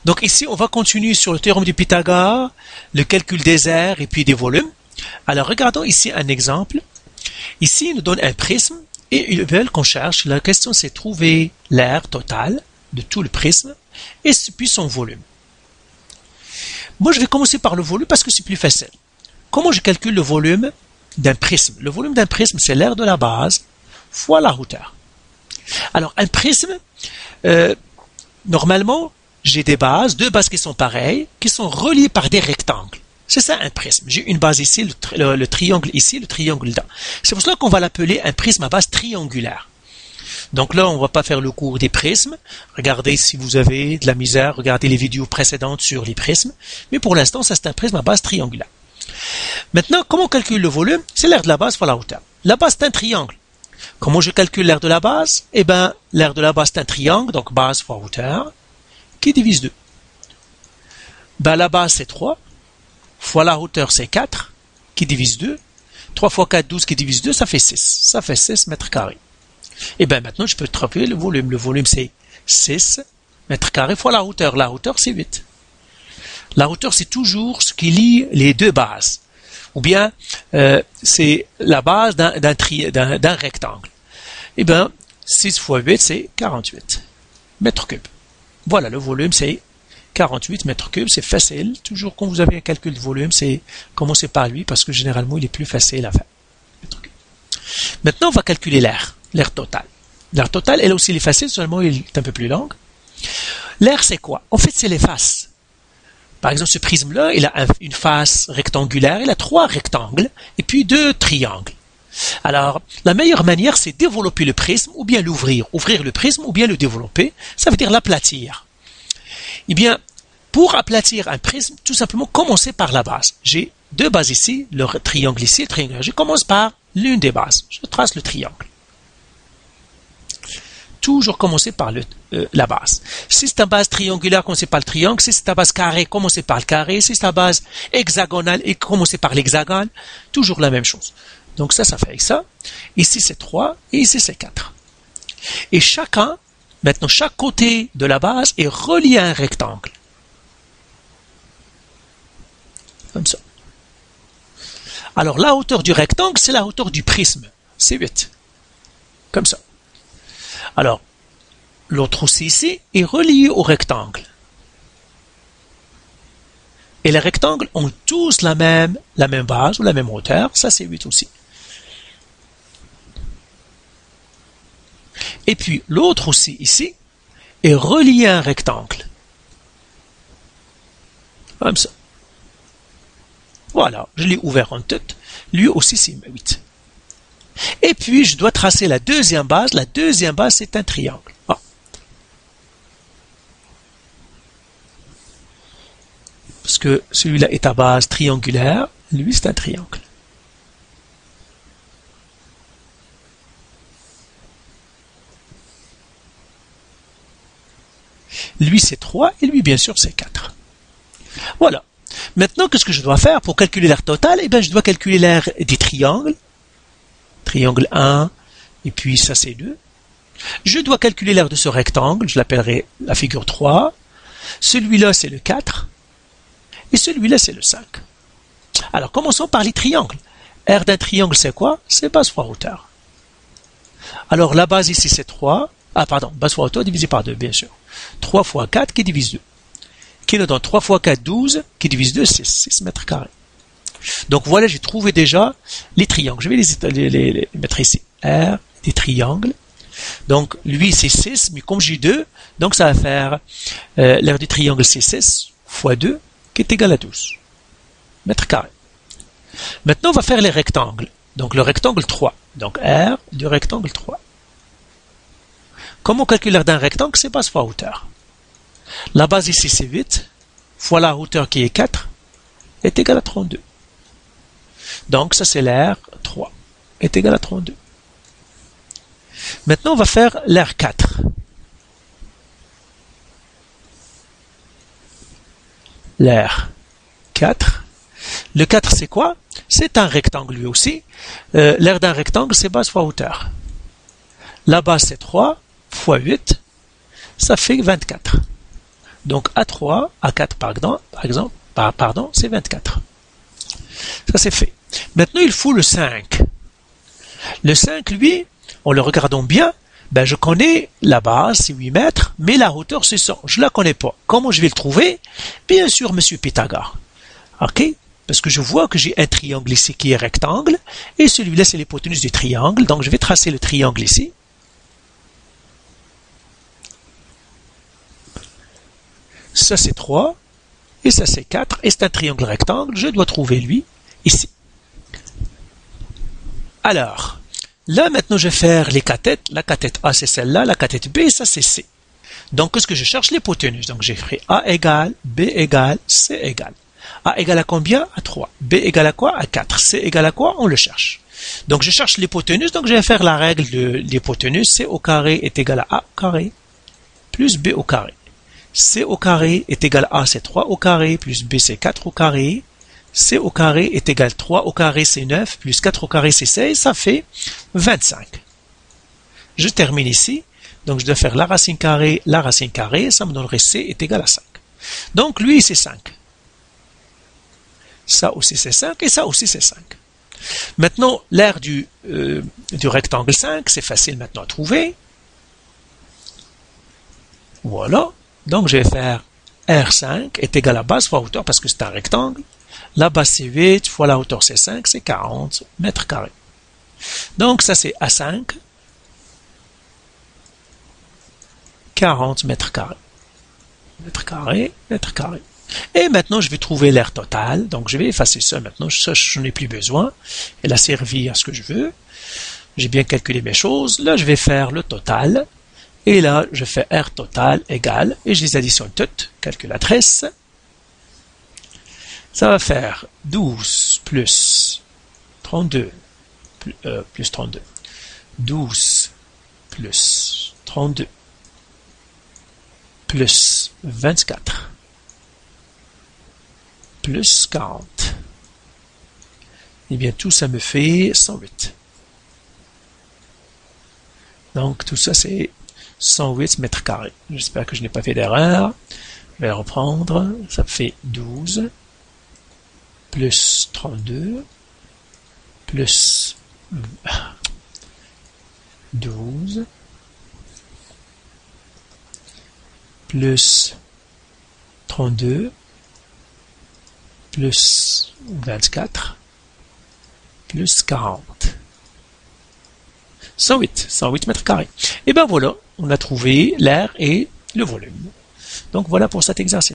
Donc ici, on va continuer sur le théorème de Pythagore, le calcul des aires et puis des volumes. Alors regardons ici un exemple. Ici, ils nous donnent un prisme et ils veulent qu'on cherche. La question, c'est trouver l'aire totale de tout le prisme et puis son volume. Moi, je vais commencer par le volume parce que c'est plus facile. Comment je calcule le volume d'un prisme? Le volume d'un prisme, c'est l'aire de la base fois la hauteur. Alors, un prisme, normalement, j'ai des bases, deux bases qui sont pareilles, qui sont reliées par des rectangles. C'est ça un prisme. J'ai une base ici, le triangle ici, le triangle là. C'est pour cela qu'on va l'appeler un prisme à base triangulaire. Donc là, on ne va pas faire le cours des prismes. Regardez si vous avez de la misère, regardez les vidéos précédentes sur les prismes. Mais pour l'instant, ça c'est un prisme à base triangulaire. Maintenant, comment on calcule le volume? C'est l'aire de la base fois la hauteur. La base c'est un triangle. Comment je calcule l'aire de la base? Eh bien, l'aire de la base c'est un triangle, donc base fois hauteur, qui divise 2. Ben, la base c'est 3, fois la hauteur c'est 4, qui divise 2. 3 fois 4, 12, qui divise 2, ça fait 6. Ça fait 6 mètres carrés. Et bien maintenant, je peux trouver le volume. Le volume, c'est 6 mètres carrés fois la hauteur. La hauteur, c'est 8. La hauteur, c'est toujours ce qui lie les deux bases. Ou bien, c'est la base d'un rectangle. Et bien, 6 fois 8, c'est 48 mètres cubes. Voilà, le volume, c'est 48 mètres cubes. C'est facile. Toujours quand vous avez un calcul de volume, c'est commencer par lui parce que généralement, il est plus facile à faire. Maintenant, on va calculer l'aire. L'aire totale. L'aire totale, elle aussi, elle est facile, seulement elle est un peu plus longue. L'aire, c'est quoi? En fait, c'est les faces. Par exemple, ce prisme-là, il a une face rectangulaire, il a 3 rectangles, et puis 2 triangles. Alors, la meilleure manière, c'est développer le prisme, ou bien l'ouvrir. Ouvrir le prisme, ou bien le développer. Ça veut dire l'aplatir. Eh bien, pour aplatir un prisme, tout simplement, commencer par la base. J'ai 2 bases ici, le triangle ici, le triangle là. Je commence par l'une des bases. Je trace le triangle. Toujours commencer par la base. Si c'est ta base triangulaire, commencez par le triangle. Si c'est ta base carrée, commencez par le carré. Si c'est ta base hexagonale, et commencez par l'hexagone. Toujours la même chose. Donc ça fait ça. Ici c'est 3 et ici c'est 4. Et maintenant chaque côté de la base est relié à un rectangle. Comme ça. Alors la hauteur du rectangle, c'est la hauteur du prisme. C'est 8. Comme ça. Alors, l'autre aussi ici est relié au rectangle. Et les rectangles ont tous la même base ou la même hauteur. Ça, c'est 8 aussi. Et puis, l'autre aussi ici est relié à un rectangle. Comme ça. Voilà, je l'ai ouvert en tête. Lui aussi, c'est 8. Et puis, je dois tracer la deuxième base. La deuxième base, c'est un triangle. Ah. Parce que celui-là est à base triangulaire. Lui, c'est un triangle. Lui, c'est 3 et lui, bien sûr, c'est 4. Voilà. Maintenant, qu'est-ce que je dois faire pour calculer l'aire totale? Eh bien, je dois calculer l'aire des triangles. Triangle 1, et puis ça c'est 2. Je dois calculer l'aire de ce rectangle, je l'appellerai la figure 3. Celui-là c'est le 4, et celui-là c'est le 5. Alors commençons par les triangles. Aire d'un triangle c'est quoi? C'est base fois hauteur. Alors la base ici c'est 3, base fois hauteur divisé par 2 bien sûr. 3 fois 4 qui divise 2. Qui nous donne 3 fois 4, 12, qui divise 2, 6 mètres carrés. Donc voilà, j'ai trouvé déjà les triangles. Je vais les mettre ici. R, des triangles. Donc lui c'est 6, mais comme j'ai 2, donc ça va faire l'aire du triangle c'est 6 fois 2, qui est égal à 12 mètres carrés. Maintenant on va faire les rectangles. Donc le rectangle 3. Donc R du rectangle 3. Comment on calcule l'aire d'un rectangle? C'est base fois hauteur. La base ici c'est 8, fois la hauteur qui est 4, est égal à 32. Donc, ça c'est l'aire 3, est égal à 32. Maintenant, on va faire l'aire 4. L'aire 4. Le 4, c'est quoi? C'est un rectangle lui aussi. L'aire d'un rectangle, c'est base fois hauteur. La base, c'est 3 fois 8. Ça fait 24. Donc A3, A4 pardon, c'est 24. Ça c'est fait. Maintenant il faut le 5. Le 5, lui, en le regardant bien, ben je connais la base, c'est 8 mètres, mais la hauteur c'est 100. Je la connais pas. Comment je vais le trouver? Bien sûr, monsieur Pythagore. Ok? Parce que je vois que j'ai un triangle ici qui est rectangle, et celui-là c'est l'hypoténuse du triangle, donc je vais tracer le triangle ici. Ça c'est 3, et ça c'est 4, et c'est un triangle rectangle, je dois trouver lui, ici. Alors, là maintenant je vais faire les cathètes, la cathète A c'est celle-là, la cathète B ça c'est C. Donc qu'est-ce que je cherche? L'hypoténuse, donc j'ai fait A égale, B égale, C égale. A égale à combien? À 3. B égale à quoi? À 4. C égale à quoi? On le cherche. Donc je cherche l'hypoténuse, donc je vais faire la règle de l'hypoténuse, C au carré est égal à A au carré, plus B au carré. C au carré est égal à A, c'est 3 au carré, plus B, c'est 4 au carré. C au carré est égal à 3 au carré, c'est 9, plus 4 au carré, c'est 16, ça fait 25. Je termine ici. Donc, je dois faire la racine carrée, ça me donnerait C est égal à 5. Donc, lui, c'est 5. Ça aussi, c'est 5, et ça aussi, c'est 5. Maintenant, l'aire du rectangle 5, c'est facile maintenant à trouver. Voilà. Donc, je vais faire R5 est égal à base fois hauteur parce que c'est un rectangle. La base c'est 8 fois la hauteur c'est 5, c'est 40 mètres carrés. Donc ça c'est A5, 40 mètres carrés. Mètres carrés, mètres carrés. Et maintenant je vais trouver l'aire totale. Donc je vais effacer ça maintenant, ça je n'en ai plus besoin. Elle a servi à ce que je veux. J'ai bien calculé mes choses. Là je vais faire le total. Et là, je fais R total égale, et je les additionne toutes, calculatrice. Ça va faire 12 plus 32, plus 32. 12 plus 32, plus 24, plus 40. Eh bien, tout ça me fait 108. Donc, tout ça, c'est 108 mètres carrés. J'espère que je n'ai pas fait d'erreur. Je vais reprendre. Ça fait 12 plus 32 plus 12 plus 32 plus 24 plus 40. 108 mètres carrés. Et bien voilà, on a trouvé l'aire et le volume. Donc voilà pour cet exercice.